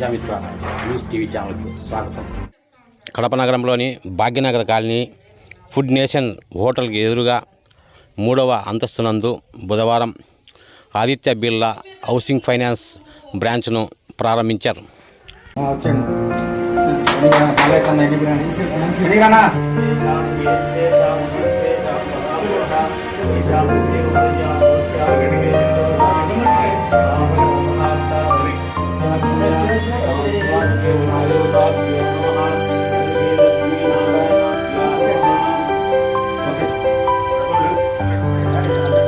Prajamitra news TV ఛానల్కు స్వాగతం. కడప నగరంలోని భాగ్యనగర్ కాలనీ ఫుడ్ నేషన్ హోటల్కి ఎదురుగా 3వ అంతస్తునందు బుధవారం ఆదిత్య బిర్లా హౌసింగ్ ఫైనాన్స్ బ్రాంచ్ను ప్రారంభించారు.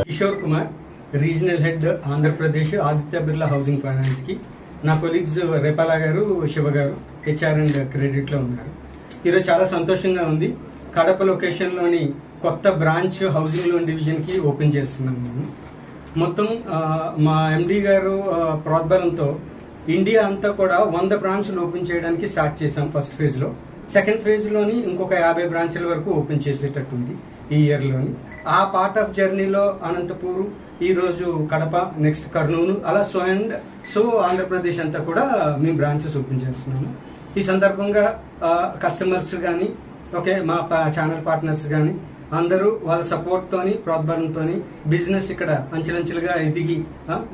Kishore Kumar, regional head Andhra Pradesh Aditya Birla housing finance కి. నా కొలీగ్స్ రేపాల గారు, శివ గారు హెచ్ఆర్ అండ్ క్రెడిట్లో ఉన్నారు. ఈరోజు చాలా సంతోషంగా ఉంది. కడప లొకేషన్లోని కొత్త బ్రాంచ్ హౌసింగ్ లోన్ డివిజన్కి ఓపెన్ చేస్తున్నాం. మేము మొత్తం మా ఎండి గారు ప్రోద్బలంతో ఇండియా అంతా కూడా 100 బ్రాంచ్లు ఓపెన్ చేయడానికి స్టార్ట్ చేసాం ఫస్ట్ ఫేజ్లో. సెకండ్ ఫేజ్లోని ఇంకొక 50 బ్రాంచ్ల వరకు ఓపెన్ చేసేటట్టుంది ఈ ఇయర్లోని. ఆ పార్ట్ ఆఫ్ జర్నీలో అనంతపూర్, ఈరోజు కడప, నెక్స్ట్ కర్నూలు, అలా సో ఆంధ్రప్రదేశ్ అంతా కూడా మేము బ్రాంచెస్ ఓపెన్ చేస్తున్నాము. ఈ సందర్భంగా కస్టమర్స్ కానీ, మా ఛానల్ పార్ట్నర్స్ కానీ అందరూ వాళ్ళ సపోర్ట్తోని, ప్రోద్బలంతోని బిజినెస్ ఇక్కడ అంచెలంచెలుగా ఎదిగి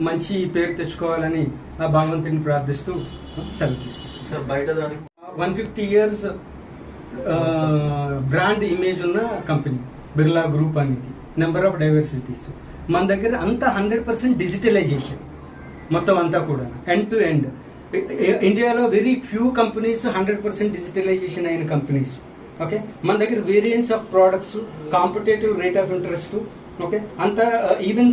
మంచి పేరు తెచ్చుకోవాలని భగవంతుని ప్రార్థిస్తూ సెలవు తీసుకుంటాం. 150 years బ్రాండ్ ఇమేజ్ ఉన్న కంపెనీ బిర్లా గ్రూప్ అనేది. నెంబర్ ఆఫ్ డైవర్సిటీస్ మన దగ్గర అంతా 100% డిజిటలైజేషన్ మొత్తం అంతా కూడా ఎండ్ టు ఎండ్. ఇండియాలో వెరీ ఫ్యూ కంపెనీస్ 100% డిజిటలైజేషన్ అయిన కంపెనీస్. మన దగ్గర variants of products, competitive rate of interest, అంతా ఈవెన్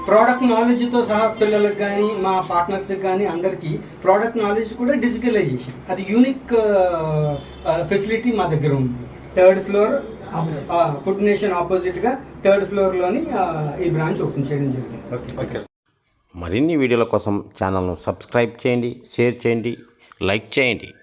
ప్రోడక్ట్ నాలెడ్జ్తో సహా పిల్లలకు కానీ, మా పార్ట్నర్స్కి కానీ అందరికీ ప్రోడక్ట్ నాలెడ్జ్ కూడా డిజిటలైజేషన్. అది యూనిక్ ఫెసిలిటీ మా దగ్గర ఉంది. 3rd floor ఫుడ్ నేషన్ ఆపోజిట్గా 3rd floorలోని ఈ బ్రాంచ్ ఓపెన్ చేయడం జరిగింది. మరిన్ని వీడియోల కోసం ఛానల్ను సబ్స్క్రైబ్ చేయండి, షేర్ చేయండి, లైక్ చేయండి.